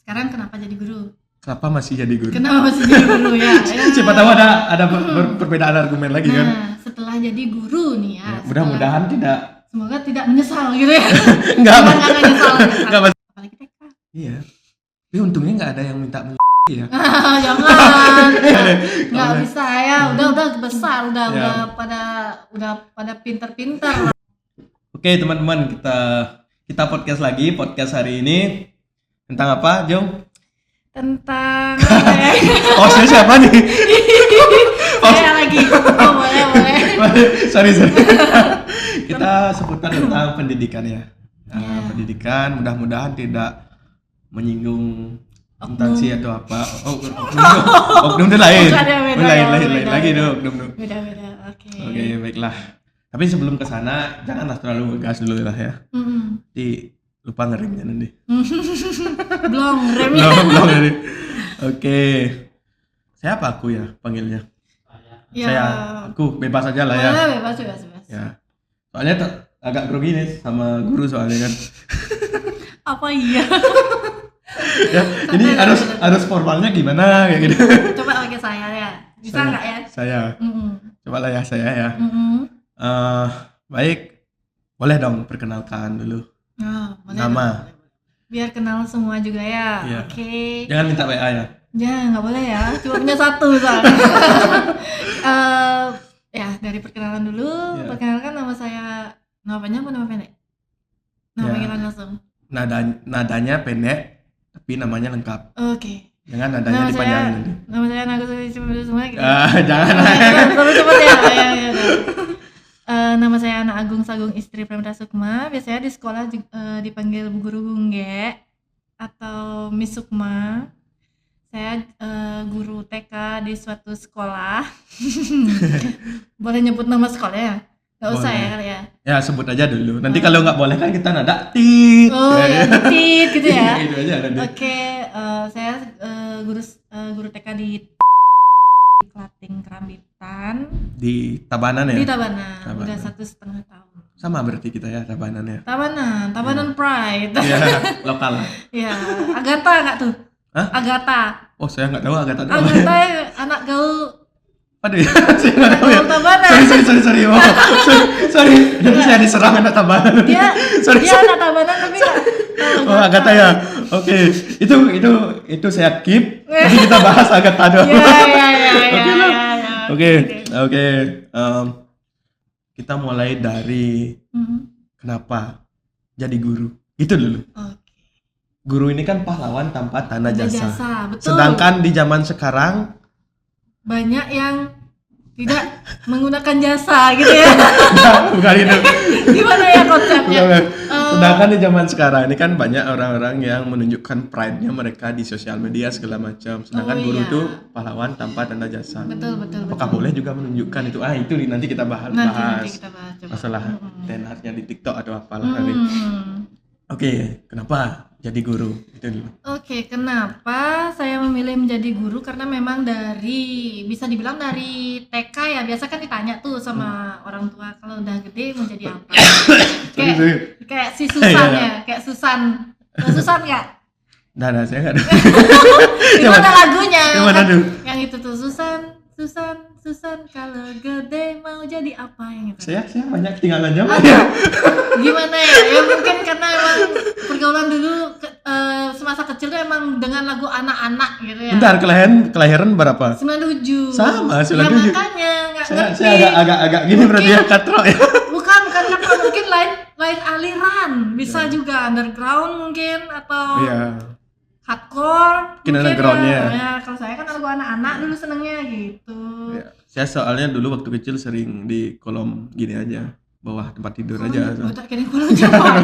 Sekarang kenapa jadi guru? Kenapa masih jadi guru? Kenapa masih jadi guru ya? Siapa tahu ada perbedaan argumen lagi kan? Nah, setelah jadi guru nih ya. Mudah-mudahan tidak. Semoga tidak menyesal gitu ya. Enggak menyesal. Apalagi TK. Iya. Tapi untungnya nggak ada yang minta ya. Jangan. Nggak bisa ya. Udah besar, udah pada pinter-pinter. Oke teman-teman, kita podcast lagi. Podcast hari ini tentang apa, Jong? Tentang Hostnya siapa nih? Saya lagi. Boleh. Sorry. Kita seputar tentang pendidikan ya. Pendidikan mudah-mudahan tidak menyinggung instansi atau apa. Oknum itu lain. Lain lagi dong, oknum. Beda. Oke, baiklah. Tapi sebelum ke sana janganlah terlalu gas dulu lah ya. Di lupa ngeremnya nanti. Belum remnya. Belum nanti. Oke. Saya apa aku ya panggilnya? Ya. Aku bebas aja lah ya. Bebas. Ya. Soalnya agak grogi nih sama guru soalnya kan. Apa iya? Ya, ini harus formalnya gimana kayak gitu. Coba pakai saya ya. Bisa enggak ya? Saya. Coba lah ya saya ya. Baik. Boleh dong perkenalkan dulu. Nama. Biar kenal semua juga ya. Iya. Oke. Jangan minta WA ya. Jangan, nggak boleh ya. Cuma punya satu soalnya. Ya dari perkenalan dulu. Ya. Perkenalkan nama saya. Nama panjang apa nama pendek? Nama panggilan langsung. Nadanya pendek, tapi namanya lengkap. Oke. Jangan nadanya dipanjangin nanti. Nama saya Naga semua gitu. Jangan. Terus cepet ya. Nama saya Ana Agung Sagung Istri Pramita Sukma. Biasanya di sekolah dipanggil Bu Guru Gungge atau Miss Sukma. Saya guru TK di suatu sekolah. Boleh nyebut nama sekolahnya? Nggak usah ya kali ya? Ya sebut aja dulu. Nanti kalau nggak boleh kan kita nada tit. Oh ya, tit gitu ya? Gitu aja nanti. Oke, saya guru TK di Klating Kerambitan. Di Tabanan ya? Di Tabanan. Udah 1,5 tahun. Sama berarti kita ya Tabanan ya? Tabanan Pride. Iya, lokal lah. Iya, Agatha nggak tuh? Hah? Agatha. Oh saya nggak tahu Agatha. Agatha anak gaul. Aduh ya, saya nggak tahu ya. Tabanan. Sorry. Sorry. Jadi saya diserang anak Tabanan. Dia anak Tabanan tapi nggak. Oh Agatha ya. Oke. Itu saya keep. Nanti kita bahas Agatha doang. Iya. Oke. Kita mulai dari kenapa jadi guru. Itu dulu. Guru ini kan pahlawan tanpa tanda jasa. Betul. Sedangkan di zaman sekarang banyak yang tidak menggunakan jasa gitu ya. Bukan itu. Gimana ya konsepnya? Sedangkan di zaman sekarang ini kan banyak orang-orang yang menunjukkan pride-nya mereka di sosial media segala macam. Sedangkan guru itu pahlawan tanpa tanda jasa. Betul. Apakah boleh juga menunjukkan itu? Itu nanti kita bahas. Nanti kita bahas masalah tenarnya di TikTok atau apalah nanti. Oke, kenapa jadi guru? Itu dulu. Oke, kenapa saya memilih menjadi guru? Karena memang bisa dibilang dari TK ya. Biasa kan ditanya tuh sama orang tua kalau udah gede mau jadi apa. kayak si Susan ya, kayak Susan. Susan nggak? Nah, saya nggak ada. Gimana lagunya? Gimana tuh? Yang itu tuh Susan kalau gede mau jadi apa yang itu? Saya banyak ketinggalan zaman. Gimana ya? Ya mungkin karena emang pergaulan dulu semasa kecil tuh emang dengan lagu anak-anak gitu ya. Bentar, kelahiran berapa? 97. Sama, 97. Ya makanya nggak ngerti. Saya agak gini berarti ya katro ya. Bukan katro, mungkin lain aliran. Bisa juga underground mungkin atau hardcore mungkin undergroundnya ya. Kalau saya kan lagu anak-anak dulu senengnya gitu ya. Saya soalnya dulu waktu kecil sering di kolom gini aja bawah tempat tidur aja tak kira kolom Jepang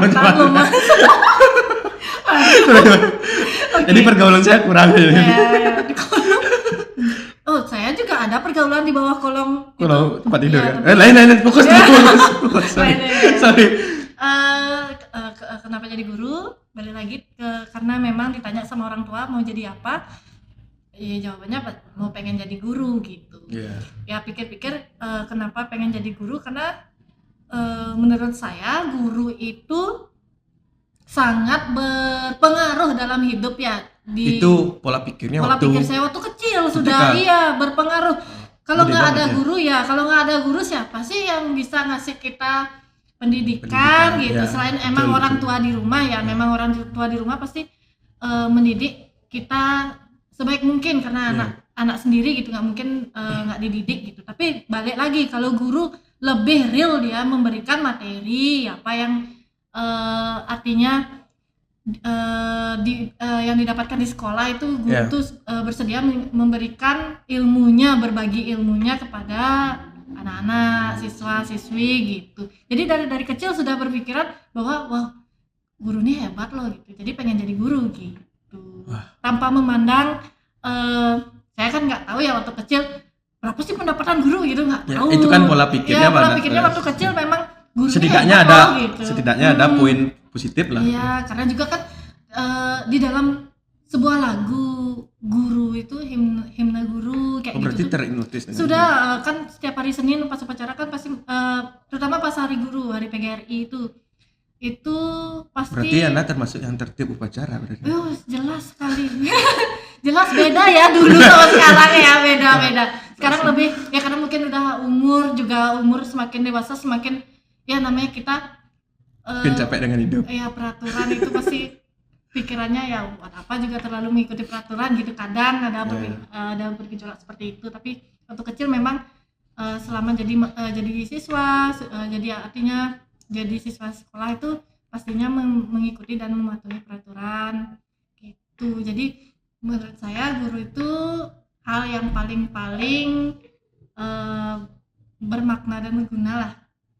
mas. Jadi pergaulan saya kurang ya, di kolom. Oh saya juga ada pergaulan di bawah kolom tempat tidur ya. Lain fokus. Sorry. Kenapa jadi guru? Balik lagi karena memang ditanya sama orang tua mau jadi apa, ya jawabannya mau pengen jadi guru gitu. Ya pikir-pikir kenapa pengen jadi guru, karena menurut saya guru itu sangat berpengaruh dalam hidup ya. Itu pola pikirnya Pola waktu pikir saya waktu kecil sudah ketika berpengaruh. Kalau gede nggak ada banget ya. guru ya, kalau nggak ada guru siapa sih yang bisa ngasih kita Pendidikan, pendidikan gitu? ya, Selain betul, emang orang betul. tua di rumah ya, memang orang tua di rumah pasti mendidik kita sebaik mungkin karena Iya. anak sendiri gitu nggak mungkin nggak dididik gitu. Tapi balik lagi kalau guru lebih real dia memberikan materi apa yang artinya yang didapatkan di sekolah itu guru Iya. tuh bersedia memberikan ilmunya, berbagi ilmunya kepada anak-anak, siswa-siswi gitu. Jadi dari kecil sudah berpikiran bahwa wah guru ini hebat loh gitu. Jadi pengen jadi guru gitu. Tanpa memandang saya kan nggak tahu ya waktu kecil berapa sih pendapatan guru gitu, nggak Ya, tahu. itu kan pola pikirnya ya, pola pada pikirnya waktu kecil memang guru ini setidaknya hebat ada loh, gitu. ada poin positif lah. Iya, karena juga kan di dalam sebuah lagu guru itu himne guru kayak Berarti gitu tuh terhipnotis dengan sudah kan setiap hari Senin pas upacara kan pasti terutama pas hari guru, hari PGRI itu pasti. Berarti Anda termasuk yang tertib upacara berarti. Jelas sekali. Jelas beda ya dulu sama sekarang ya, beda. Sekarang lebih ya karena mungkin udah umur semakin dewasa semakin ya namanya kita Mungkin capek dengan hidup. ya peraturan itu pasti pikirannya ya buat apa juga terlalu mengikuti peraturan gitu, kadang ada bergejolak seperti itu. Tapi waktu kecil memang selama jadi siswa jadi artinya jadi siswa sekolah itu pastinya mengikuti dan mematuhi peraturan gitu. Jadi menurut saya guru itu hal yang paling bermakna dan berguna lah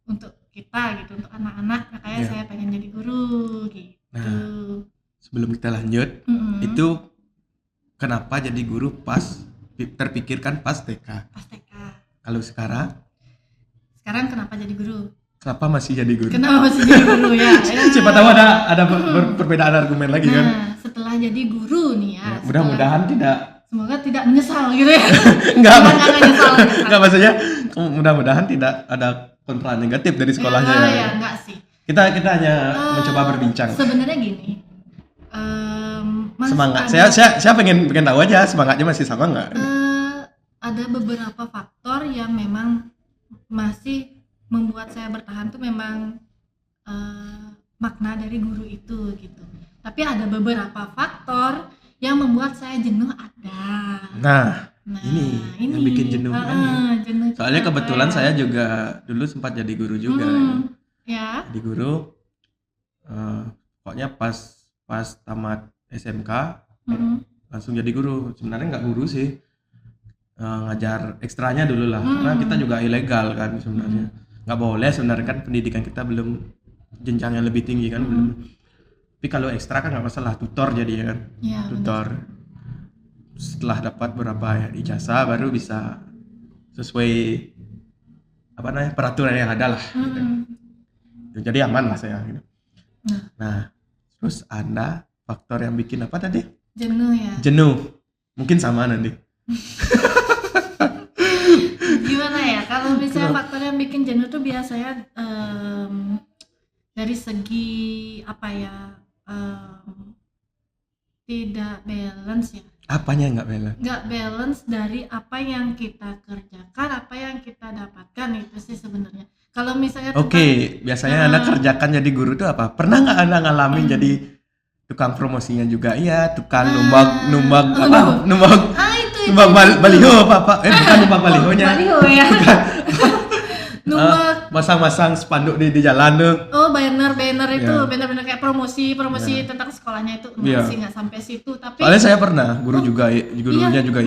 untuk kita gitu, untuk anak-anak. Makanya saya pengen jadi guru gitu. Nah, sebelum kita lanjut, itu kenapa jadi guru pas terpikirkan pas TK? Pas TK. Kalau sekarang kenapa jadi guru? Kenapa masih jadi guru? Kenapa masih jadi guru ya? Siapa tahu ada perbedaan argumen lagi kan? Nah, setelah jadi guru nih ya. Mudah-mudahan tidak. Semoga tidak menyesal gitu ya. Enggak menyesal. Enggak, maksudnya mudah-mudahan tidak ada kontra negatif dari sekolahnya. Ya, enggak sih. Kita hanya mencoba berbincang. Sebenarnya gini. Semangat. Saya pengen tahu aja semangatnya masih sama enggak? Ada beberapa faktor yang memang masih membuat saya bertahan tuh memang makna dari guru itu gitu. Tapi ada beberapa faktor yang membuat saya jenuh ada. Nah ini yang bikin jenuh nih. Soalnya kebetulan saya juga dulu sempat jadi guru juga. Ya. Jadi guru, pokoknya pas tamat SMK langsung jadi guru. Sebenarnya nggak guru sih, ngajar ekstranya dulu lah. Karena kita juga ilegal kan sebenarnya. Nggak boleh sebenarnya kan, pendidikan kita belum jenjang yang lebih tinggi kan belum. Tapi kalau ekstra kan nggak masalah, tutor jadi ya kan. Ya, tutor. Setelah dapat beberapa ijazah baru bisa sesuai peraturan yang ada lah. Gitu. Jadi aman lah saya. Gitu. Nah, terus Anda faktor yang bikin apa tadi? Jenuh ya. Jenuh. Mungkin sama nanti. Gimana ya? Kalau misalnya faktor yang bikin jenuh tuh biasanya dari segi apa ya? Tidak balance ya. Apanya nggak balance? Nggak balance dari apa yang kita kerjakan, apa yang kita dapatkan, itu sih sebenarnya. Kalau misalnya biasanya Anda kerjakan jadi guru itu apa? Pernah nggak Anda ngalamin jadi tukang promosinya juga? Iya, tukang numbang baliho apa? Bukan numbang balihonya. Baliho ya. Masang-masang spanduk di jalan tuh. Banner itu banner kayak promosi tentang sekolahnya itu masih nggak sampai situ. Tapi soalnya saya pernah gurunya juga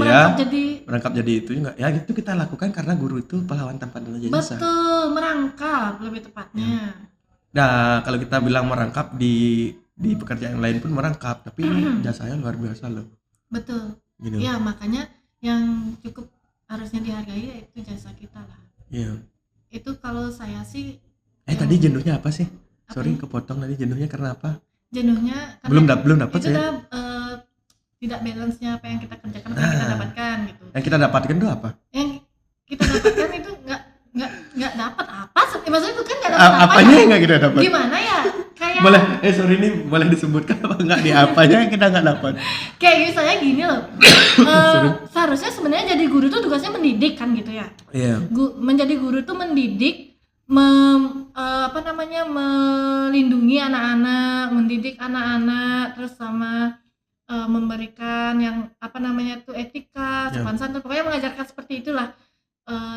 merangkap jadi itu juga ya, gitu kita lakukan karena guru itu pahlawan tanpa nilai jasa. Betul, merangkap lebih tepatnya. Nah, kalau kita bilang merangkap di pekerjaan lain pun merangkap, tapi jasanya luar biasa loh. Betul. Gitu. Ya makanya yang cukup harusnya dihargai yaitu jasa kita lah. Iya. Itu kalau saya sih. Tadi jenuhnya apa sih? Sorry kepotong, tadi jenuhnya karena apa? Jenuhnya belum dapat itu ya. Tidak balance-nya apa yang kita kerjakan, apa yang kita dapatkan gitu. Yang kita dapatkan itu apa? Yang kita dapatkan itu nggak dapat apa? Maksudnya itu kan nggak dapat apa? Apanya yang nggak kita dapat? Gimana ya? Kayak Boleh, sorry ini boleh disebutkan apa enggak di apanya kita nggak dapat. Kayak misalnya gini loh. Seharusnya sebenarnya jadi guru tuh tugasnya mendidik kan gitu ya. Iya. Menjadi guru tuh mendidik, melindungi anak-anak, mendidik anak-anak, terus sama memberikan yang tuh etika, sopan santun, pokoknya mengajarkan seperti itulah.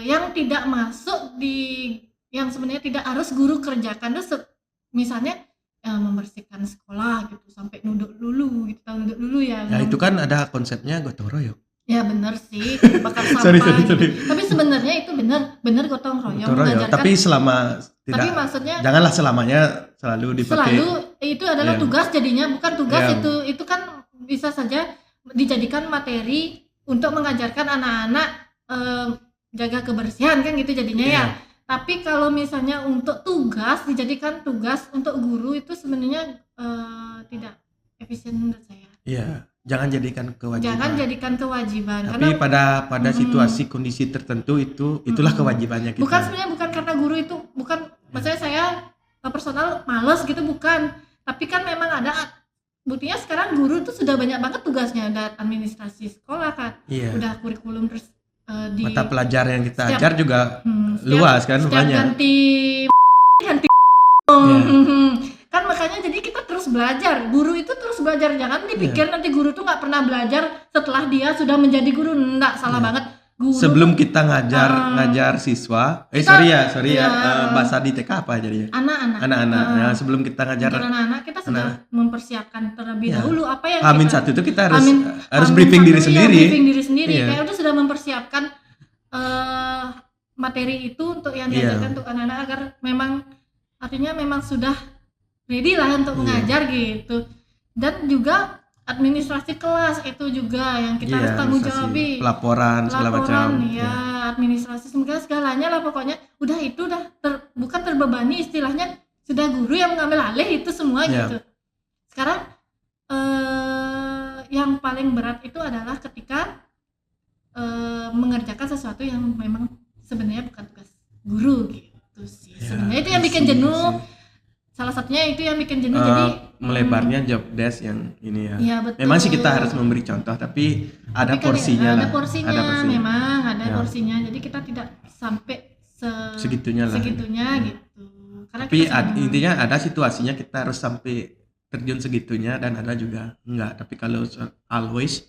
Yang tidak masuk di yang sebenarnya tidak harus guru kerjakan tuh misalnya membersihkan sekolah gitu sampai nunduk dulu gitu, tahu nunduk dulu ya. Ya itu kan ada konsepnya gotong royong. Ya benar sih, bakar sampah. Sorry. Tapi sebenarnya itu benar gotong royong mengajarkan. Tapi selama tapi maksudnya janganlah selamanya selalu dipakai. Selalu itu adalah tugas jadinya, bukan tugas itu kan bisa saja dijadikan materi untuk mengajarkan anak-anak jaga kebersihan kan gitu jadinya ya. Tapi kalau misalnya untuk tugas dijadikan tugas untuk guru itu sebenarnya tidak efisien menurut saya. Iya. Jangan jadikan kewajiban. Tapi karena pada situasi kondisi tertentu itulah kewajibannya kita. Bukan karena guru itu maksudnya saya personal malas gitu, bukan. Tapi kan memang ada buktinya sekarang guru tuh sudah banyak banget tugasnya, ada administrasi sekolah kan. Iya. Udah kurikulum terus di mata pelajaran yang kita ajar juga luas kan, banyak. Ganti kan makanya jadi kita terus belajar, guru itu terus belajar, jangan dipikir nanti guru tuh nggak pernah belajar setelah dia sudah menjadi guru, enggak, salah banget. Guru sebelum kita ngajar siswa, bahasa di TK apa jadinya? Anak-anak. Nah, sebelum kita ngajar anak-anak kita sudah mempersiapkan terlebih dahulu apa yang H-1 itu kita harus briefing diri sendiri. Kayak udah sudah mempersiapkan materi itu untuk yang diajarkan untuk anak-anak agar memang artinya memang sudah ready lah untuk mengajar gitu. Dan juga administrasi kelas itu juga yang kita harus tanggung jawabi, pelaporan segala macam. Administrasi segalanya lah pokoknya. Udah itu bukan terbebani, istilahnya sudah guru yang mengambil alih itu semua gitu. Sekarang yang paling berat itu adalah ketika mengerjakan sesuatu yang memang sebenarnya bukan tugas guru gitu sih. Sebenarnya itu yang bikin jenuh. Salah satunya itu yang bikin jenuh, jadi melebarnya job desk yang ini ya. Iya, betul. Memang sih kita harus memberi contoh, tapi ada porsinya. Ada porsinya. Jadi kita tidak sampai segitunya gitu. Karena tapi intinya ada situasinya kita harus sampai terjun segitunya, dan ada juga enggak. Tapi kalau always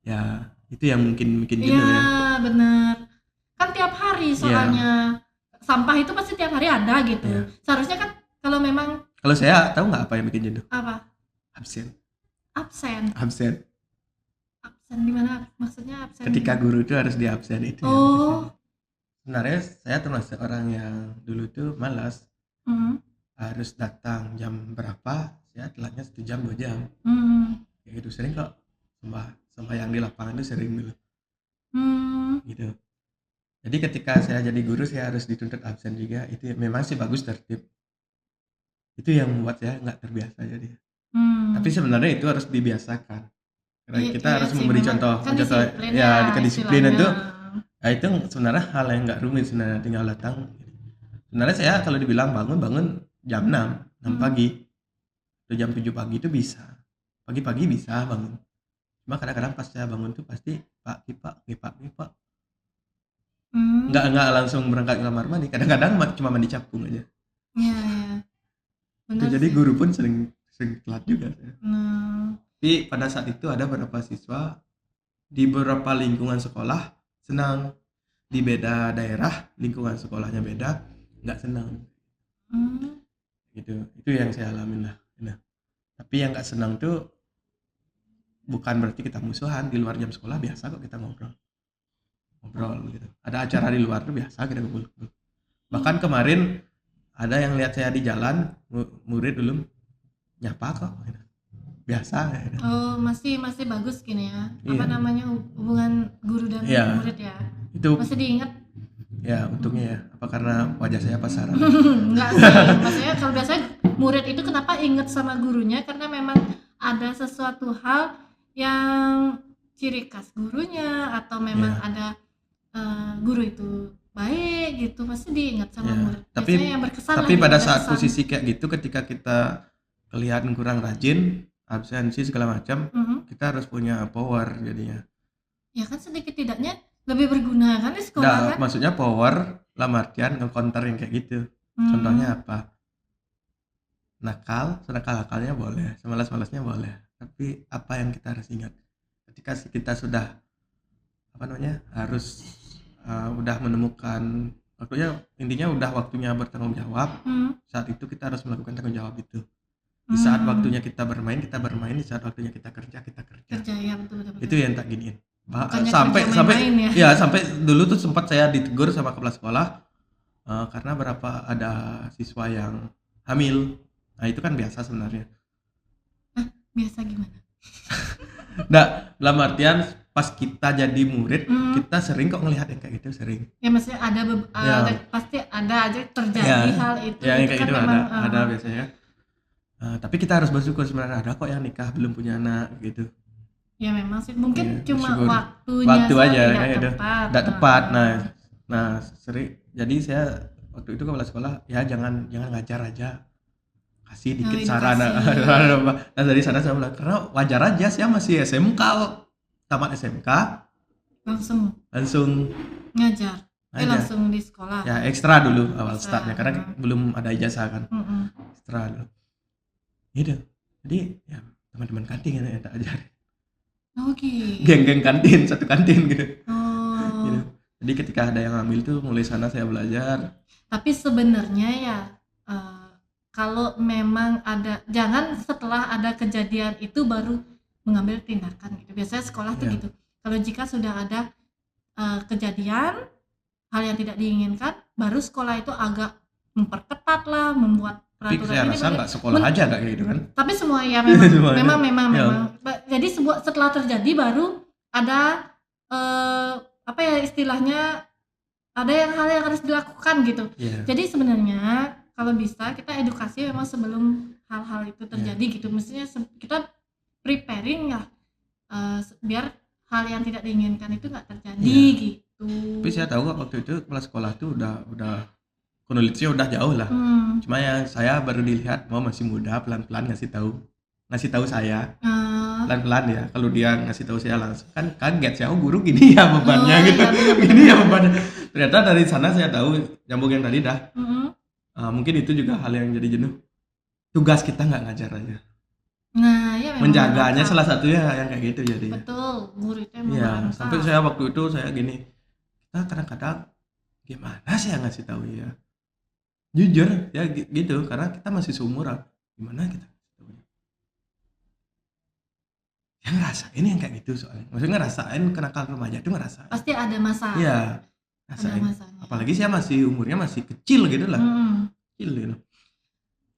ya itu yang mungkin jenuh ya. Iya, benar. Kan tiap hari soalnya sampah itu pasti tiap hari ada gitu. Seharusnya kan kalau saya tahu nggak apa yang bikin jenuh? Apa? Absen di mana maksudnya absen? Ketika guru itu harus di absen itu. Sebenarnya saya termasuk orang yang dulu tuh malas. Harus datang jam berapa, saya telatnya 1 jam 2 jam. Kayak gitu sering kok, sama yang di lapangan itu sering dulu. Gitu. Jadi ketika saya jadi guru saya harus dituntut absen juga. Itu memang sih bagus, tertib. Itu yang membuat saya nggak terbiasa jadi. Tapi sebenarnya itu harus dibiasakan. Karena kita harus memberi contoh kedisiplinan itu. Nah, itu sebenarnya hal yang nggak rumit sebenarnya, tinggal datang. Sebenarnya saya kalau dibilang bangun jam 6 pagi atau jam 7 pagi itu bisa. Pagi-pagi bisa bangun. Cuma kadang-kadang pas saya bangun tuh pasti Pak. Nggak langsung berangkat ke kamar mandi. Kadang-kadang cuma mandi capung aja. Iya. Jadi guru pun sering telat juga. Tapi pada saat itu ada beberapa siswa di beberapa lingkungan sekolah senang, di beda daerah lingkungan sekolahnya beda nggak senang. Gitu. Itu yang saya alamin lah. Nah, tapi yang nggak senang tuh bukan berarti kita musuhan. Di luar jam sekolah biasa kok kita ngobrol gitu. Ada acara di luar tuh biasa kita ngumpul. Bahkan kemarin ada yang lihat saya di jalan, murid belum nyapa kok, biasa. Masih bagus gini ya. Hubungan guru dan murid ya. Itu masih diingat. Ya untungnya ya. Apa karena wajah saya pasaran? Enggak sih. Maksudnya kalau biasanya murid itu kenapa ingat sama gurunya, karena memang ada sesuatu hal yang ciri khas gurunya, atau memang ada guru itu baik gitu, pasti diingat sama Ya, murid. tapi Biasanya yang berkesan lah tapi gitu, pada ada saat kesan. posisi kayak gitu, ketika kita kelihatan kurang rajin, absensi segala macam, Mhm. kita harus punya power jadinya. Ya kan sedikit tidaknya lebih berguna kan di sekolah Nggak, kan? maksudnya power dalam artian nge-counter yang kayak gitu. Contohnya Hmm. apa? Nakal, senakal-nakalnya boleh, semalas-malasnya boleh. Tapi apa yang kita harus ingat? Ketika kita sudah apa namanya? Harus udah menemukan waktunya, intinya udah waktunya bertanggung jawab. Hmm. Saat itu kita harus melakukan tanggung jawab itu. Di saat Hmm. waktunya kita bermain, kita bermain. Di saat waktunya kita kerja, kita kerja. Kerja ya, betul betul. Itu yang tak giniin. Bukannya Sampai kerja main-main ya ya. sampai dulu tuh sempat saya ditegur sama kepala sekolah karena berapa ada siswa yang hamil. Nah itu kan biasa sebenarnya. Biasa gimana? Nah dalam artian pas kita jadi murid, Hmm. kita sering kok ngelihat yang kayak gitu, sering. Ya maksudnya ada Ya. pasti ada aja terjadi hal itu. Ya yang Itu kayak kan gitu memang, ada biasanya. Tapi kita harus bersyukur, sebenarnya ada kok yang nikah belum punya anak gitu. ya memang sih mungkin Iya, cuma bersyukur. waktunya Waktu saja aja tidak kayak gitu. tepat. Tidak tepat. Nah sering. Jadi saya waktu itu kepala sekolah, ya jangan ngajar aja, kasih dikit saran. edukasi. Nah dari sana saya bilang, karena wajar aja, saya masih SMK, tamat SMK langsung Ngajar. aja. Langsung di sekolah. Ya ekstra dulu awal Ekstra. startnya, karena belum ada ijazah kan. Mm-mm. Ekstra dulu. Gitu. Jadi ya teman-teman kantin yang tak ajar. Oh gitu. Geng-geng kantin, satu kantin gitu. Oh. Gitu. Jadi ketika ada yang ambil tuh, mulai sana saya belajar. Tapi sebenarnya ya kalau memang ada, jangan setelah ada kejadian itu baru mengambil tindakan gitu. Biasanya sekolah tuh Ya. gitu. Kalau jika sudah ada kejadian hal yang tidak diinginkan, baru sekolah itu agak memperketat lah, membuat Tapi peraturan saya ini. rasa nggak sekolah aja nggak kayak gitu kan. Tapi semua ya memang Semuanya. memang. Ya. Jadi setelah terjadi baru ada apa ya istilahnya, ada hal yang harus dilakukan gitu. Iya. Jadi sebenarnya kalau bisa kita edukasi memang sebelum hal-hal itu terjadi gitu. Mestinya kita preparing ya biar hal yang tidak diinginkan itu nggak terjadi gitu. Tapi saya tahu waktu itu kepala sekolah tuh udah kondisinya udah jauh lah. Cuma ya saya baru dilihat masih muda, pelan-pelan ngasih tahu saya. Pelan-pelan ya. Kalau dia ngasih tahu saya langsung kan kaget saya, guru gini ya bebannya gitu. Gini ya bebannya. Ternyata dari sana saya tahu, nyambung yang tadi dah. Mungkin itu juga hal yang jadi jenuh. Tugas kita nggak ngajar aja. Nah, ya memang Menjaganya salah satunya yang kayak gitu jadi. Betul, guru itu emang Iya, merangkap. sampai saya waktu itu saya gini, kita kadang-kadang gimana sih yang ngasih tahu ya? Jujur ya gitu, karena kita masih seumuran. Gimana kita? Ya ngerasain yang kayak gitu soalnya. Maksudnya ngerasain kenakalan remaja itu ngerasain. Pasti ada masa. Iya, Ada ngerasain. masanya. Apalagi saya umurnya masih kecil gitu lah. Kecil gitu.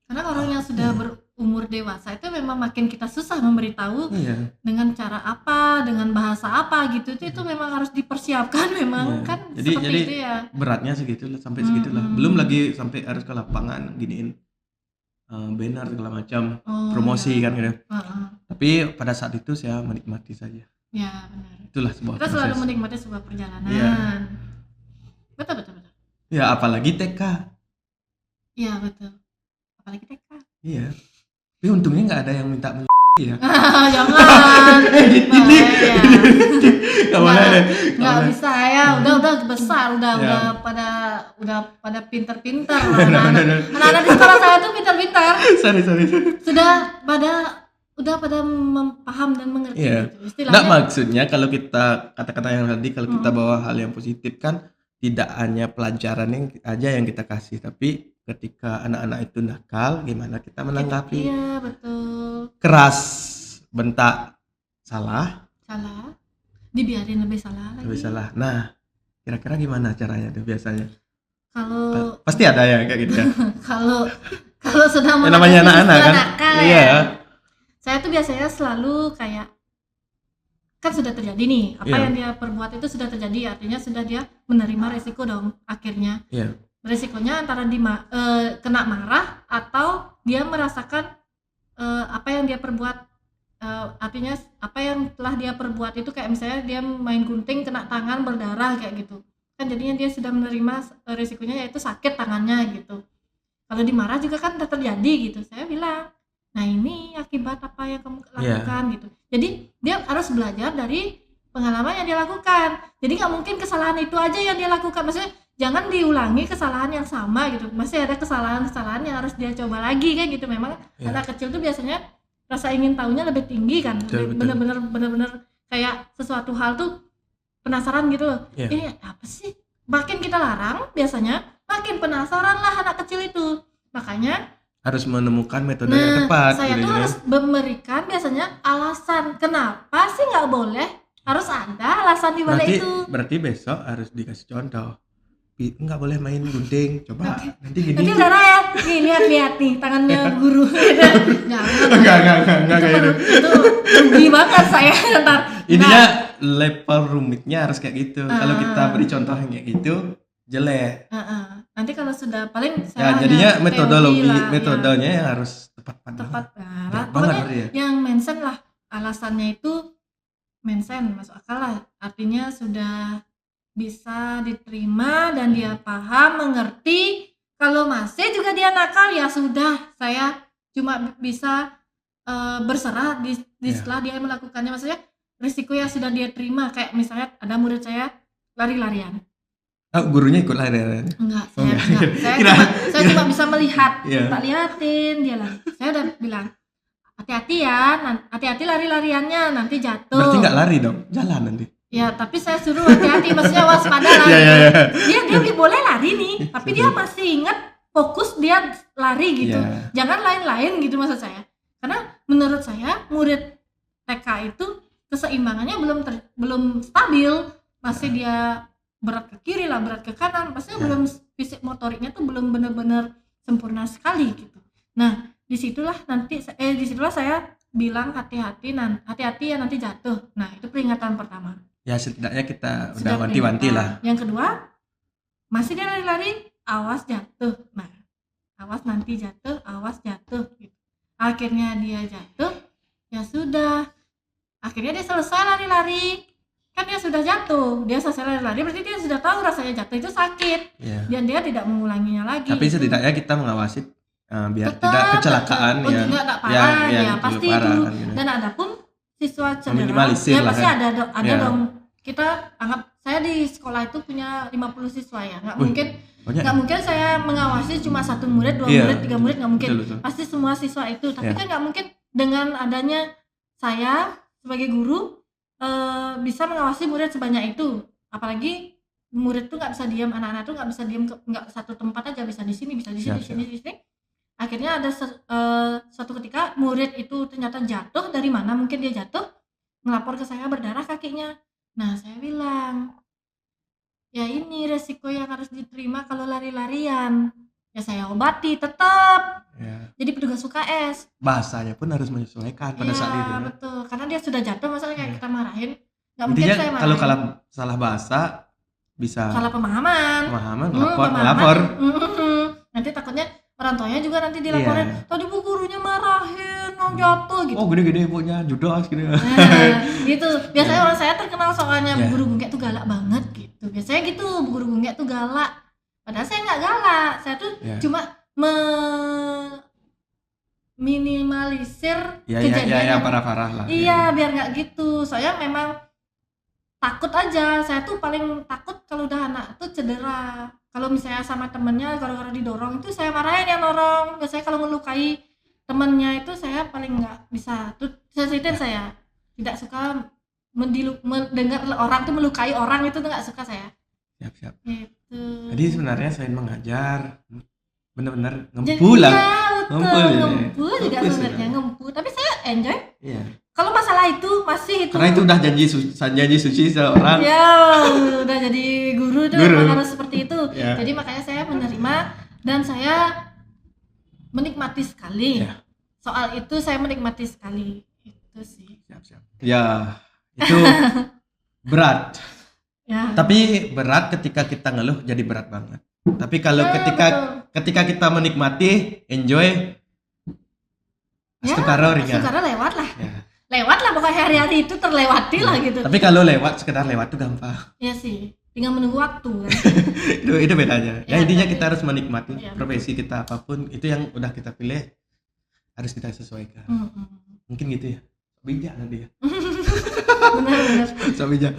Karena orang yang sudah berumur dewasa itu memang makin kita susah memberitahu dengan cara apa, dengan bahasa apa gitu. Itu memang harus dipersiapkan memang kan. Jadi itu ya. Beratnya segitulah, sampai segitulah. Belum lagi sampai harus ke lapangan giniin banner segala macam, promosi kan gitu. Tapi pada saat itu saya menikmati saja. Ya benar. Itulah sebuah kita proses. selalu menikmati sebuah perjalanan. Iya. Betul. Ya apalagi TK. Iya betul. Apalagi TK. Iya. Tapi untungnya nggak ada yang minta ya. Jangan. Nggak boleh deh. Nggak bisa ya. Udah besar, udah pada pintar-pintar. Anak-anak di sekolah saya tuh pintar-pintar. Sorry. Sudah pada paham dan mengerti. Iya. Gitu. Nggak, maksudnya kalau kita kata-kata yang tadi, kalau kita bawa hal yang positif kan tidak hanya pelajaran aja yang kita kasih, tapi ketika anak-anak itu nakal, gimana kita menanggapi? Iya betul. Keras, bentak, salah, dibiarin lebih salah lagi. lebih salah. Nah, kira-kira gimana caranya tuh biasanya? Kalau pasti ada ya kayak gitu kan. kalau sudah namanya anak-anak kan. nakal, iya. Ya. Saya tuh biasanya selalu kayak, kan sudah terjadi nih, apa yang dia perbuat itu sudah terjadi, artinya sudah dia menerima resiko dong akhirnya. Iya. Resikonya antara kena marah atau dia merasakan apa yang dia perbuat, artinya apa yang telah dia perbuat itu kayak misalnya dia main gunting kena tangan berdarah kayak gitu. kan jadinya dia sudah menerima risikonya, yaitu sakit tangannya gitu. Kalau dimarah juga kan udah terjadi gitu. Saya bilang, nah ini akibat apa yang kamu lakukan gitu. Jadi dia harus belajar dari pengalaman yang dia lakukan. Jadi nggak mungkin kesalahan itu aja yang dia lakukan. Maksudnya jangan diulangi kesalahan yang sama gitu. Masih ada kesalahan-kesalahan yang harus dia coba lagi kan gitu. Memang anak kecil tuh biasanya rasa ingin tahunya lebih tinggi kan. Bener-bener kayak sesuatu hal tuh penasaran gitu loh. Ini apa sih? Makin kita larang biasanya makin penasaran lah anak kecil itu. Makanya harus menemukan metode yang tepat. Saya tuh harus memberikan biasanya alasan kenapa sih nggak boleh, harus ada alasan di balik itu. Berarti besok harus dikasih contoh. Nggak boleh main gunting, coba nanti gini. Nanti udah ya, ini hati-hati tangannya guru. Enggak itu rugi banget saya ntar. Ininya level rumitnya harus kayak gitu. Kalau kita beri contoh yang kayak gitu jelek. Nanti kalau sudah paling saya jadinya metodenya yang harus tepat. Pokoknya yang mention lah alasannya itu mention masuk akal lah, artinya sudah bisa diterima dan dia paham, mengerti. Kalau masih juga dia nakal, ya sudah, saya cuma bisa berserah di setelah dia melakukannya. Maksudnya risiko yang sudah dia terima, kayak misalnya ada murid saya lari-larian. Gurunya ikut lari-larian? Enggak, saya cuma bisa melihat, tak liatin dia lari. Saya udah bilang, hati-hati ya, hati-hati lari-lariannya, nanti jatuh. Berarti nggak lari dong, jalan nanti. Ya, tapi saya suruh hati-hati, maksudnya waspada lah. Dia boleh lari nih, tapi dia masih ingat fokus dia lari gitu. Jangan lain-lain gitu maksud saya. Karena menurut saya murid TK itu keseimbangannya belum stabil, masih dia berat ke kiri lah, berat ke kanan, maksudnya belum fisik motoriknya tuh belum benar-benar sempurna sekali gitu. Nah, disitulah saya bilang hati-hati ya nanti jatuh. Nah, itu peringatan pertama. Ya setidaknya kita udah wanti-wanti lah. Yang kedua, masih dia lari-lari, awas jatuh. Nah, awas nanti jatuh, awas jatuh gitu. Akhirnya dia jatuh, ya sudah. Akhirnya dia selesai lari-lari. Kan dia sudah jatuh, dia selesai lari-lari, berarti dia sudah tahu rasanya jatuh itu sakit. Dan dia tidak mengulanginya lagi. Tapi setidaknya kita mengawasi biar tidak kecelakaan yang pasti parah, itu. Kan, dan ada pun siswa cedera, ya pasti kan? ada dong. Kita anggap saya di sekolah itu punya 50 siswa ya, nggak mungkin saya mengawasi cuma 1 murid, 2 murid, 3 murid, nggak mungkin. Betul. Pasti semua siswa itu, tapi kan nggak mungkin dengan adanya saya sebagai guru bisa mengawasi murid sebanyak itu. Apalagi murid tuh nggak bisa diam, anak-anak tuh nggak bisa diam, nggak satu tempat aja, bisa di sini, bisa di sini, di sini. Akhirnya ada suatu ketika murid itu ternyata jatuh, dari mana mungkin dia jatuh, melapor ke saya berdarah kakinya. Nah, saya bilang, ya ini resiko yang harus diterima kalau lari-larian. Ya saya obati tetap. Jadi petugas UKS. Bahasanya pun harus menyesuaikan pada saat itu. Iya, betul. Karena dia sudah jatuh, masalah kayak kita marahin. Nggak mungkin saya marahin. Kalau salah bahasa bisa salah pemahaman, lapor. Nanti takutnya orang tuanya juga nanti dilaporin. Tadi bu gurunya marahin, jatuh gitu. Oh gede-gede ibunya judas gitu. Gitu. Biasanya orang saya terkenal soalnya bu guru Gunggek tuh galak banget gitu. Biasanya gitu, bu guru Gunggek tuh galak. Padahal saya nggak galak. Saya tuh cuma minimalisir kejadian yang parah-parah lah. Iya, biar nggak gitu. Saya memang takut aja. Saya tuh paling takut kalau udah anak tuh cedera. Kalau misalnya sama temennya gara-gara didorong itu saya marahin yang dorong. Biasanya kalau melukai temennya itu saya paling nggak bisa. Tuh sensitif saya. Tidak suka mendengar orang tuh melukai orang, itu tuh nggak suka saya. Siap. Gitu. Jadi sebenarnya selain mengajar, benar-benar ngempul lah. Ngempul juga sebenarnya ngempul. Tapi saya enjoy. Iya. Kalau masalah itu masih itu. Karena itu udah janji suci seorang. Ya, udah jadi guru tuh memang harus seperti itu. Jadi makanya saya menerima dan saya menikmati sekali. Soal itu saya menikmati sekali. Itu sih. Siap. Ya, itu berat. Tapi berat ketika kita ngeluh jadi berat banget. Tapi kalau ketika kita menikmati, enjoy, astukara ringan. Astukara lewat lah. Lewat lah, pokoknya hari-hari itu terlewati lah gitu. Tapi kalau sekedar lewat tuh gampang. Iya sih. tinggal menunggu waktu kan. Itu bedanya. Ya Ya, intinya tapi- kita harus menikmati Ya, profesi kita apapun itu yang udah kita pilih harus kita sesuaikan. Mm-mm. Mungkin gitu ya. Bijak nanti ya. Benar-benar. So bijak.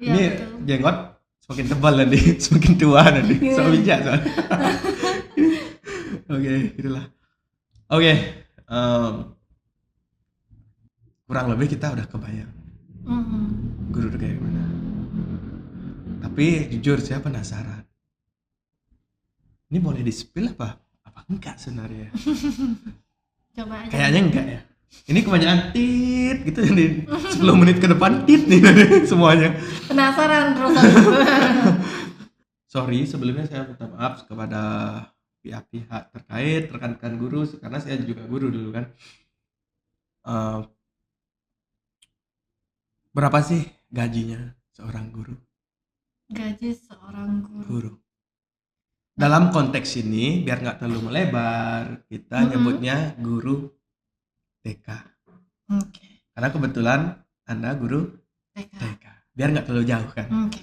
Ya, Ini betul. jenggot semakin tebal nanti, semakin tua nanti. So Iya. bijak soalnya. Oke, itulah. Oke, kurang lebih kita udah kebayang Mm-mm. guru itu kayak gimana. Tapi jujur saya penasaran. Ini boleh di-spill apa? Apa enggak sebenarnya? Coba aja. Kayaknya enggak ya. Ini kebanyakan tit gitu nih. 10 menit ke depan tit nih semuanya. Penasaran terus. Sorry sebelumnya saya minta maaf kepada pihak-pihak terkait, rekan-rekan guru karena saya juga guru dulu kan. Berapa sih gajinya seorang guru? Gaji seorang guru. Dalam konteks ini biar nggak terlalu melebar, kita nyebutnya guru TK. Oke. Karena kebetulan Anda guru TK. TK. Biar nggak terlalu jauh kan. Oke.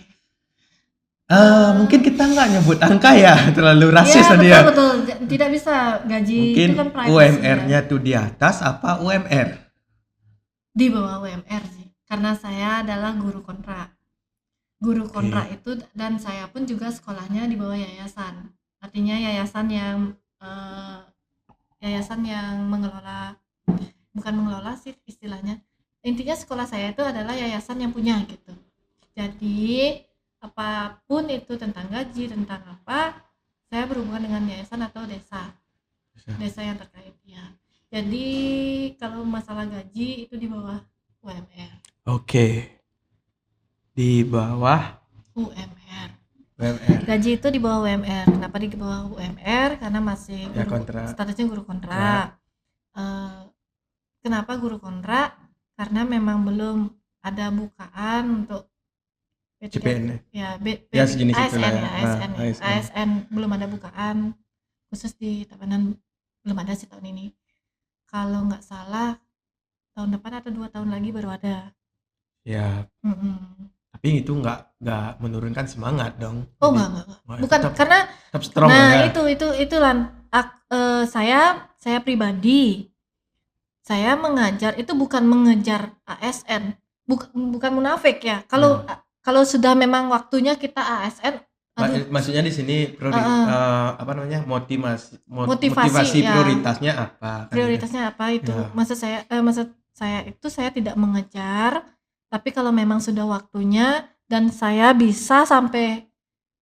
Mungkin kita nggak nyebut angka ya, terlalu rasis Ya, tadi ya. betul. Tidak bisa gaji Mungkin itu kan privacy. UMR-nya tuh di atas apa UMR? Di bawah UMR sih. Karena saya adalah guru kontrak. Guru kontrak itu dan saya pun juga sekolahnya di bawah yayasan. Artinya yayasan yang mengelola, bukan mengelola sih istilahnya. Intinya sekolah saya itu adalah yayasan yang punya gitu. Jadi apapun itu tentang gaji, tentang apa, saya berhubungan dengan yayasan atau desa yang terkait ya. Jadi kalau masalah gaji itu di bawah UMR. Oke. Di bawah UMR. UMR. Gaji itu di bawah UMR. Kenapa di bawah UMR? Karena masih Ya, guru, kontrak. statusnya guru kontrak. Kenapa guru kontrak? Karena memang belum ada bukaan untuk CPN. ya, Ya, sejenis ASN itulah. ya, ASN, ya. ASN. ASN belum ada bukaan khusus di Tabanan, belum ada sih tahun ini. Kalau nggak salah tahun depan atau 2 tahun lagi baru ada. Ya, tapi itu nggak menurunkan semangat dong. Oh, Jadi, enggak. Bukan tetap- karena tetap strong nah ya. itu Lan. Saya pribadi saya mengajar itu bukan mengejar ASN, bukan munafik ya. Kalau sudah memang waktunya kita ASN, aduh, Maksudnya di sini apa namanya Motivasi, ya. prioritasnya apa? Kan prioritasnya apa itu? Ya. Maksud saya itu saya tidak mengejar, tapi kalau memang sudah waktunya dan saya bisa sampai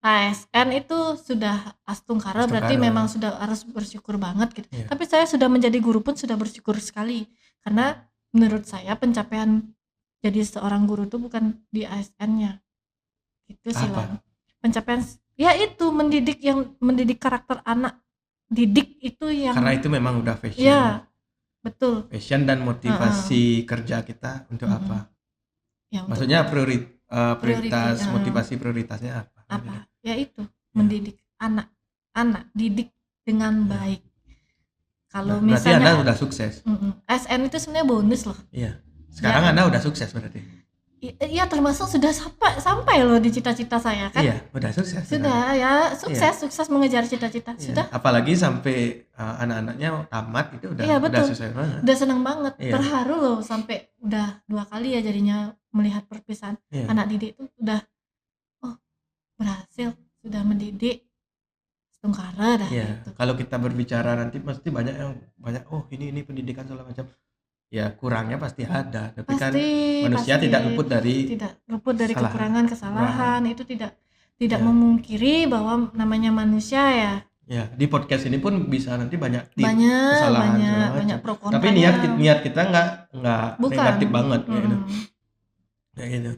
ASN itu sudah astungkara, berarti memang sudah harus bersyukur banget gitu. Ya. Tapi saya sudah menjadi guru pun sudah bersyukur sekali, karena menurut saya pencapaian jadi seorang guru itu bukan di ASN-nya gitu sih Lan. Pencapaian ya itu mendidik karakter anak didik itu yang karena itu memang udah passion. Ya, betul. Passion dan motivasi kerja kita untuk apa? Ya, maksudnya prioritas Priority, motivasi prioritasnya apa? Apa? Ya itu, mendidik anak didik dengan baik. Kalau berarti misalnya Anda udah sukses. ASN itu sebenarnya bonus loh. Iya. Sekarang Anda udah sukses berarti. Iya, termasuk sudah sampai loh di cita-cita saya kan. Iya, udah sukses. Sudah ya, sukses mengejar cita-cita. Iya. Sudah. Apalagi sampai anak-anaknya tamat itu udah Iya, betul. sukses banget. Udah senang banget. Iya. Terharu loh sampai udah 2 kali ya jadinya melihat perpisahan anak didik itu udah berhasil, sudah mendidik setungkara dah gitu. Kalau kita berbicara nanti pasti banyak ini pendidikan segala macam. Ya kurangnya pasti ada, tapi kan manusia tidak luput dari kekurangan, kesalahan. Itu tidak memungkiri bahwa namanya manusia ya. Ya, di podcast ini pun bisa nanti banyak kesalahan banyak pro kontra. Tapi niat kita nggak negatif banget gitu. Ya gitu.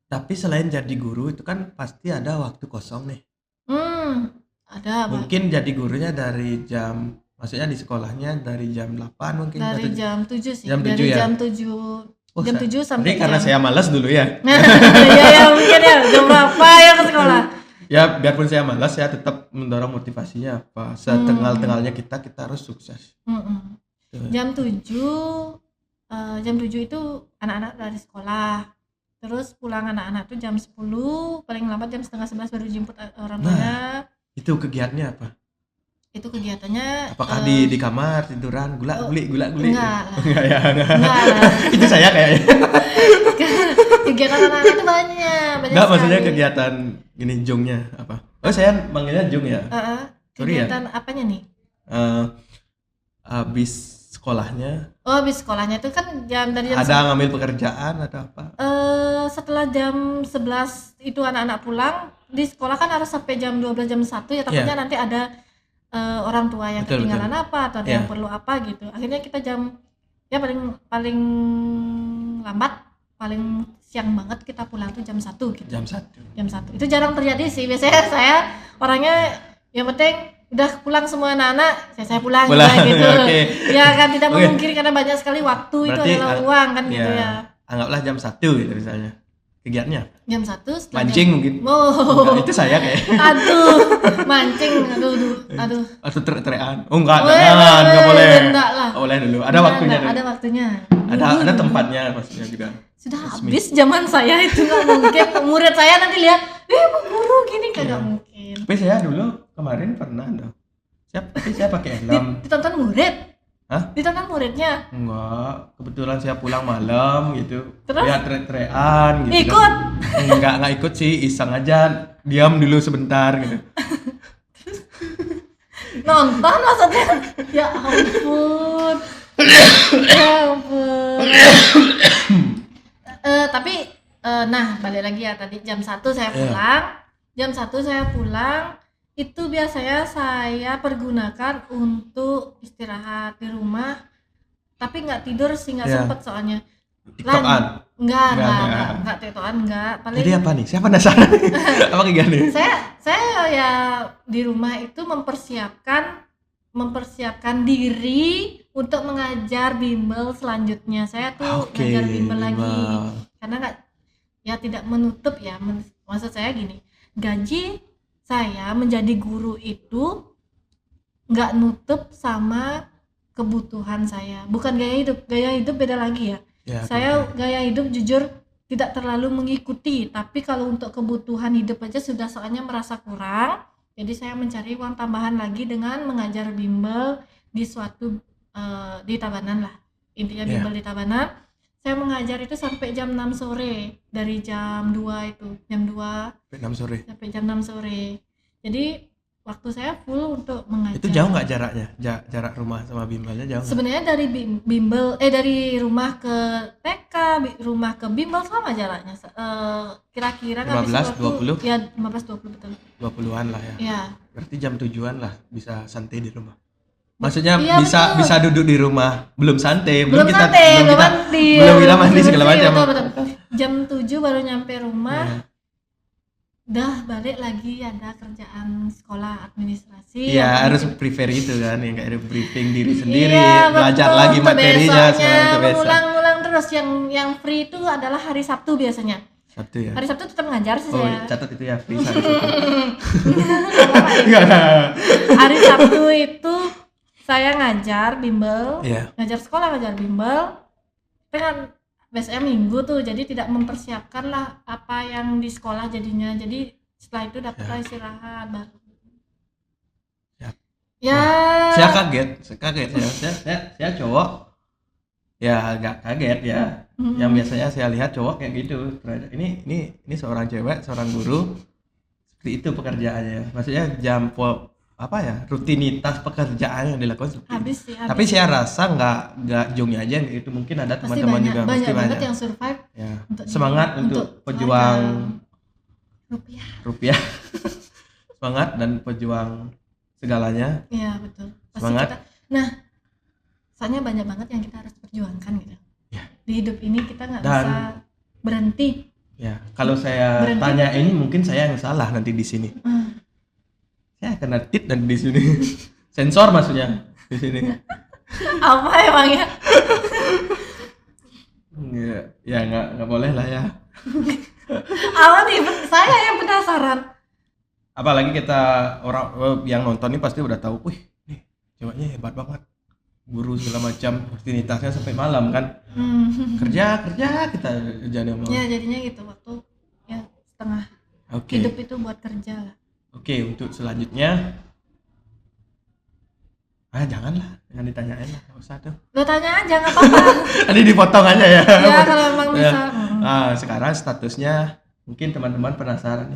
Tapi selain jadi guru itu kan pasti ada waktu kosong nih. Ada. Mungkin jadi gurunya dari jam, maksudnya di sekolahnya dari jam 8 mungkin. Dari jam 7 sih. Jam 7 dari ya? jam 7. Jam 7 sampai Ini karena saya malas dulu ya. ya mungkin ya. Jam berapa ya ke sekolah? Ya biarpun saya malas, saya tetap mendorong motivasinya apa. Setengah-tengahnya kita harus sukses. Jam 7 itu anak-anak dari sekolah. Terus pulang anak-anak tuh jam 10, paling lambat jam setengah 11 baru jemput orang tuanya. Itu kegiatannya apa? Itu kegiatannya Apakah di kamar tiduran gula-guli enggak lah. Enggak ya, enggak. Enggak lah. Itu saya kayaknya. Kegiatan anak-anak itu banyak Enggak, maksudnya sekali. kegiatan gini jungnya apa? Oh, saya manggilnya jung ya. Sorry ya. Kegiatan apanya nih? Habis sekolahnya Oh, habis sekolahnya itu kan dari jam ada ngambil pekerjaan atau apa? setelah jam 11 itu anak-anak pulang, di sekolah kan harus sampai jam 12 jam 1 ya, takutnya nanti ada orang tua yang Betul, ketinggalan apa atau ada yang perlu apa gitu. Akhirnya kita jam ya paling lambat, paling siang banget kita pulang tuh jam 1 gitu. Jam 1. Jam 1. Itu jarang terjadi sih. Biasanya saya orangnya yang penting udah pulang semua anak-anak, saya pulang gitu. Okay. Ya kan tidak memungkiri karena banyak sekali waktu. Berarti, itu adalah uang kan gitu ya. Anggaplah jam 1 gitu misalnya. Kegiatannya jam 1 setelah mancing mungkin. Oh. Itu saya kayak. Aduh, mancing. Aduh. Atau teriak-teriakan. Oh enggak boleh. Enggak lah. Boleh dulu. Ada waktunya dulu. Ada waktunya. Ada tempatnya maksudnya juga. Sudah habis zaman saya itu nggak mungkin. Murid saya nanti lihat, Bu Guru gini kagak mungkin. Tapi saya dulu kemarin pernah dong. Tapi saya pakai helm. Ditonton murid? Hah? Ditonton muridnya? Enggak, kebetulan saya pulang malam gitu. Terus? Lihat teriak-teriakan gitu. Ikut? Kan. Enggak ikut sih, iseng aja. Diam dulu sebentar gitu. Nonton maksudnya? Ya ampun. Ya ampun. Tapi nah balik lagi ya, tadi jam 1 saya pulang. Jam 1 saya pulang itu biasanya saya pergunakan untuk istirahat di rumah, tapi nggak tidur sih, nggak sempet soalnya. TikTokan? Enggak TikTokan, enggak. Paling jadi apa nih? Saya penasaran. Apa kegiatan? Saya ya di rumah itu mempersiapkan diri untuk mengajar bimbel selanjutnya. Saya tuh ngajar bimbel lagi karena tidak menutup ya. Maksud saya gini, gaji saya menjadi guru itu nggak nutup sama kebutuhan saya. Bukan gaya hidup beda lagi ya. Saya gaya hidup jujur tidak terlalu mengikuti, tapi kalau untuk kebutuhan hidup aja sudah soalnya merasa kurang. Jadi saya mencari uang tambahan lagi dengan mengajar bimbel di suatu di Tabanan lah. Intinya bimbel di Tabanan. Saya mengajar itu sampai jam 6 sore, dari jam 2 itu, jam 2 sampai jam 6 sore. Jadi waktu saya full untuk mengajar. Itu jauh nggak jaraknya? Jarak rumah sama bimbelnya jauh? Sebenarnya dari bimbel dari rumah ke TK, rumah ke bimbel sama jaraknya. Kira-kira 15-20? Ya 15-20 betul. 20-an lah ya. Iya. Berarti jam 7-an lah bisa santai di rumah. Maksudnya betul. bisa duduk di rumah, belum santai, belum kita mandi segala macam. Betul. Jam 7 baru nyampe rumah. Dah balik lagi ada kerjaan sekolah administrasi. Iya, harus prepare itu kan, yang kayak briefing diri sendiri, belajar lagi materinya mengulang terus. Yang free itu adalah hari Sabtu biasanya. Sabtu ya. Hari Sabtu tetap ngajar sih saya. Catat itu ya, free hari Sabtu. Hari Sabtu itu saya ngajar bimbel, ngajar sekolah, ngajar bimbel. Kan biasanya minggu tuh, jadi tidak mempersiapkan lah apa yang di sekolah jadinya. Jadi setelah itu dapat istirahat baru. Saya kaget ya. Saya cowok. Ya agak kaget ya. Yang biasanya saya lihat cowok kayak gitu. Ini seorang cewek, seorang guru. Seperti itu pekerjaannya. Maksudnya rutinitas pekerjaan yang dilakukan habis. Tapi saya rasa nggak jongnya aja itu, mungkin ada teman-teman juga banyak banget yang survive semangat untuk pejuang rupiah semangat dan pejuang segalanya. Iya betul, pasti semangat soalnya banyak banget yang kita harus perjuangkan gitu di hidup ini. Kita nggak bisa berhenti ya. Kalau saya tanya ini mungkin saya yang salah nanti di sini. Saya kena tit dan di sini sensor maksudnya di sini. Apa emangnya? Ya nggak boleh lah ya. Apa nih? Saya yang penasaran. Apalagi kita orang yang nonton ini pasti udah tahu, wih nih ceweknya hebat banget. guru segala macam rutinitasnya sampai malam kan. Hmm. Kerja kita kerjanya mau. Ya jadinya gitu, waktu ya setengah Oke. hidup itu buat kerja lah. Oke, untuk selanjutnya janganlah, jangan ditanyain lah, nggak usah tuh. Lo tanya aja nggak apa-apa. Tadi dipotong aja ya. Ya kalau memang Ya. bisa. Sekarang statusnya mungkin teman-teman penasaran.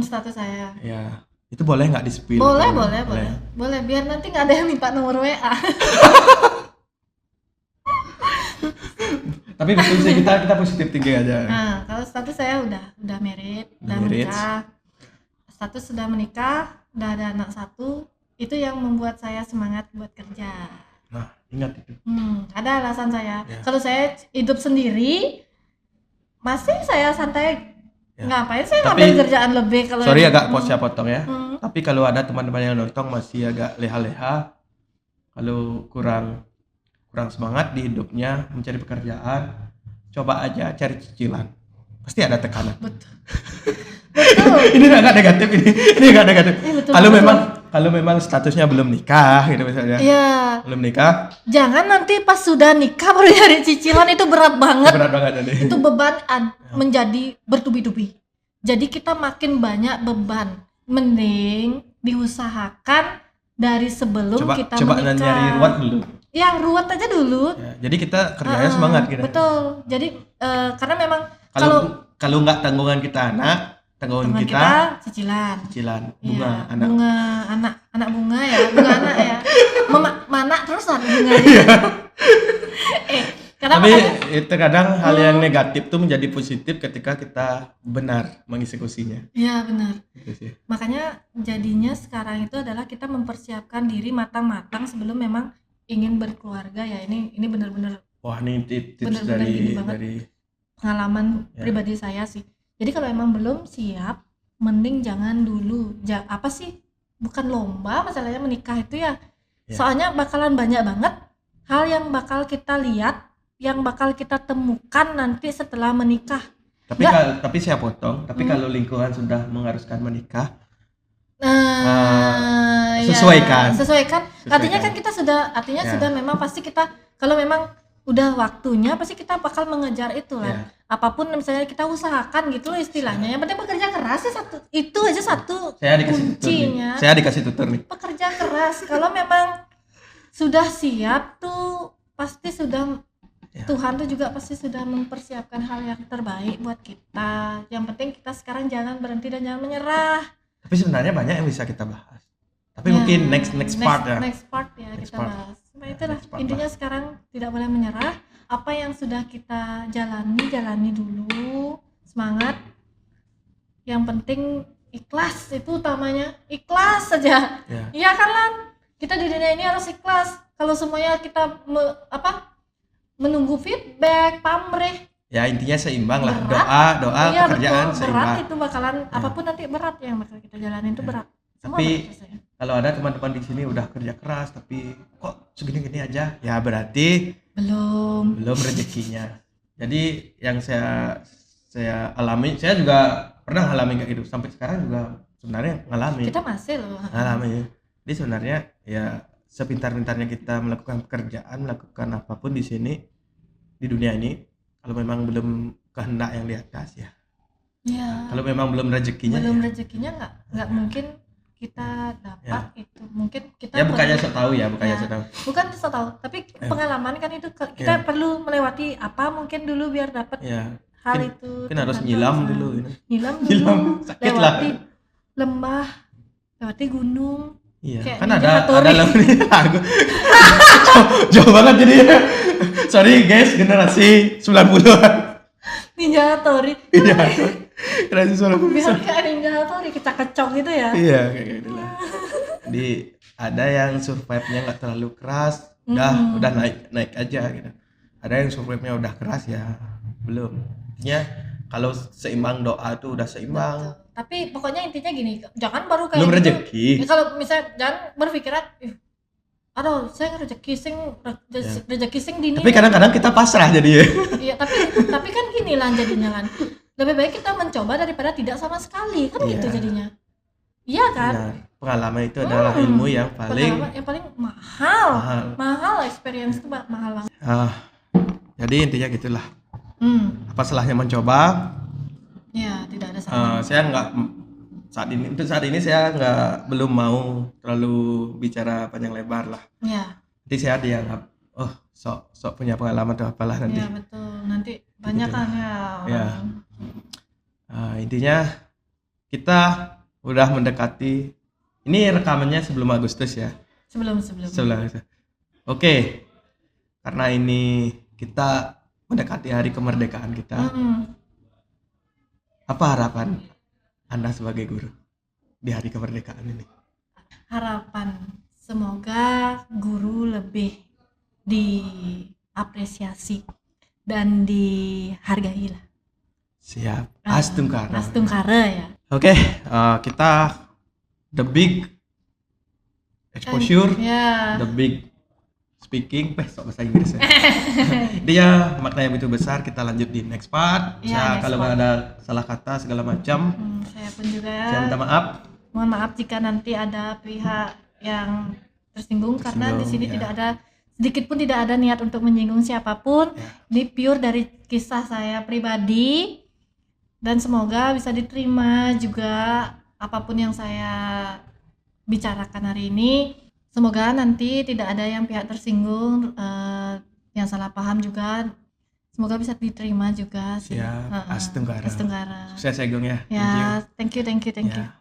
Status saya. Ya, itu boleh nggak di-spill? Boleh, biar nanti nggak ada yang minta nomor WA. Tapi betul sih, kita positif tinggi aja. Nah, kalau status saya udah married, udah married. menikah. Status sudah menikah, udah ada anak 1. Itu yang membuat saya semangat buat kerja. Nah, ingat itu. Ada alasan saya. Ya. Kalau saya hidup sendiri, masih saya santai. Ya. Ngapain saya Tapi- ngambil kerjaan lebih kalau Sorry agak saya potong ya. Hmm. Tapi kalau ada teman-teman yang nonton masih agak leha-leha, kalau kurang semangat di hidupnya mencari pekerjaan, coba aja cari cicilan. Pasti ada tekanan. Betul. Ini nggak negatif ini nggak negatif. Betul, Kalau betul. memang statusnya belum nikah gitu misalnya. Iya. Belum nikah, Jangan nanti pas sudah nikah baru nyari cicilan, itu berat banget. berat banget ini. Itu beban menjadi bertubi-tubi. Jadi kita makin banyak beban. Mending diusahakan dari sebelum kita Coba menikah. nyari ruwet dulu. Ya, ruwet aja dulu. Ya, jadi kita kerjanya semangat gitu. Betul. Jadi karena memang Kalau nggak tanggungan kita tanggungan teman kita cicilan. cicilan Iya, bunga anak. bunga anak bunga ya, bunga anak ya. Mana terusan bunga. Karena Tapi makanya- itu kadang hal yang negatif tuh menjadi positif ketika kita benar mengeksekusinya. ya benar. Gitu sih. Makanya jadinya sekarang itu adalah kita mempersiapkan diri matang-matang sebelum memang ingin berkeluarga ya. Ini benar-benar Wah, ini tips Bener-bener gini banget. dari pengalaman Ya. pribadi saya sih. Jadi kalau emang belum siap, mending jangan dulu. Apa sih? Bukan lomba masalahnya menikah itu ya. Ya. Soalnya bakalan banyak banget hal yang bakal kita lihat, yang bakal kita temukan nanti setelah menikah. Tapi saya potong. Tapi kalau lingkungan sudah mengharuskan menikah, Ya, sesuaikan. Artinya kan kita sudah, Ya. sudah memang pasti kita kalau memang udah waktunya pasti kita bakal mengejar itu lah. Ya. Apapun misalnya kita usahakan gitu loh istilahnya. Yang penting bekerja keras sih itu aja satu saya dikasih tutur kuncinya. nih. Saya dikasih tutur nih. Bekerja keras. Kalau memang sudah siap tuh pasti sudah Ya. Tuhan tuh juga pasti sudah mempersiapkan hal yang terbaik buat kita. Yang penting kita sekarang jangan berhenti dan jangan menyerah. Tapi sebenarnya banyak yang bisa kita bahas. Tapi Ya, mungkin next part ya. Next part ya Next kita part. bahas. Nah, itulah next part intinya sekarang tidak boleh menyerah. Apa yang sudah kita jalani dulu. Semangat. Yang penting ikhlas itu utamanya. Ikhlas saja. Ya. Iya kan Lan? Kita di dunia ini harus ikhlas. Kalau semuanya kita menunggu feedback, pamrih. Ya intinya seimbang lah. Berat. Doa Iya, pekerjaan betul. seimbang. Berat itu bakalan apapun nanti berat yang bakal kita jalanin itu berat. Semua Tapi- berat rasanya. Kalau ada teman-teman di sini udah kerja keras tapi kok segini-gini aja, ya berarti belum. rezekinya. Jadi yang saya alami, saya juga pernah alami kayak gitu. Sampai sekarang juga sebenarnya ngalami. Kita masih loh. Alami. Jadi sebenarnya ya sepintar-pintarnya kita melakukan pekerjaan, melakukan apapun di sini di dunia ini, kalau memang belum kehendak yang di atas ya. Ya. Kalau memang belum rezekinya Belum ya. rezekinya nggak mungkin kita dapat itu. Mungkin kita Ya bukannya perlu- sok tahu ya, bukannya Ya. sok tahu. bukan so tahu, tapi Ya. pengalaman kan itu kita Ya. perlu melewati apa mungkin dulu biar dapat Ya. hal Mungkin- itu. Mungkin harus ternyata nyilam bisa. dulu ini. Nyilam dulu. Nyilam, sakit lah. Lewati lembah, lewati gunung. Iya, Kayak kan Ninja ada Hattori. lagu lagu. Jauh banget jadinya. Sorry guys, generasi 90-an. Ninja Hattori. Iya. Generasi 90-an. Biar kayak Ninja Hattori kita kecok gitu ya. Iya, kayak gitu lah. Jadi ada yang survive-nya nggak terlalu keras, udah naik aja gitu. Ada yang survive-nya udah keras ya, belum. Intinya kalau seimbang doa tuh udah seimbang. Tapi pokoknya intinya gini, jangan baru kayak Belum gitu. rezeki. Ya, kalau misalnya jangan berpikiran, aduh saya rezeki sing dini. Tapi kadang-kadang kita pasrah jadi ya. Iya, tapi kan gini lah jadinya kan. Lebih baik kita mencoba daripada tidak sama sekali kan Iya. gitu jadinya. Iya kan? Benar. pengalaman itu adalah ilmu yang paling Pengalaman yang paling mahal. mahal. Mahal experience itu mahal banget. Jadi intinya gitulah. Hmm. Apa salahnya mencoba? Ya, tidak ada salahnya. Saya nggak untuk saat ini saya belum mau terlalu bicara panjang lebar lah. Ya. Nanti saya dianggap sok punya pengalaman atau apalah nanti. Ya, betul. Nanti banyak kan ya Ya. orang. Intinya kita udah mendekati, ini rekamannya sebelum Agustus ya. Sebelum. Oke. Karena ini kita mendekati hari kemerdekaan kita. Apa harapan Anda sebagai guru di hari kemerdekaan ini? Harapan semoga guru lebih diapresiasi dan dihargai lah. Siap. Astungkara. Astungkara ya. Oke, kita the big exposure, the big speaking, sok bahasa Inggris ya. Dia maknanya begitu besar. Kita lanjut di next part. Ya, Kalau nggak ada salah kata segala macam, saya pun juga. Saya minta maaf. Mohon maaf jika nanti ada pihak yang tersinggung karena di sini tidak ada sedikit pun tidak ada niat untuk menyinggung siapapun. Ini pure dari kisah saya pribadi dan semoga bisa diterima juga apapun yang saya bicarakan hari ini. Semoga nanti tidak ada yang pihak tersinggung, yang salah paham juga. Semoga bisa diterima juga sih. Astungkara. Astungkara. Sukses ya Gong ya. Ya, thank you. Ya.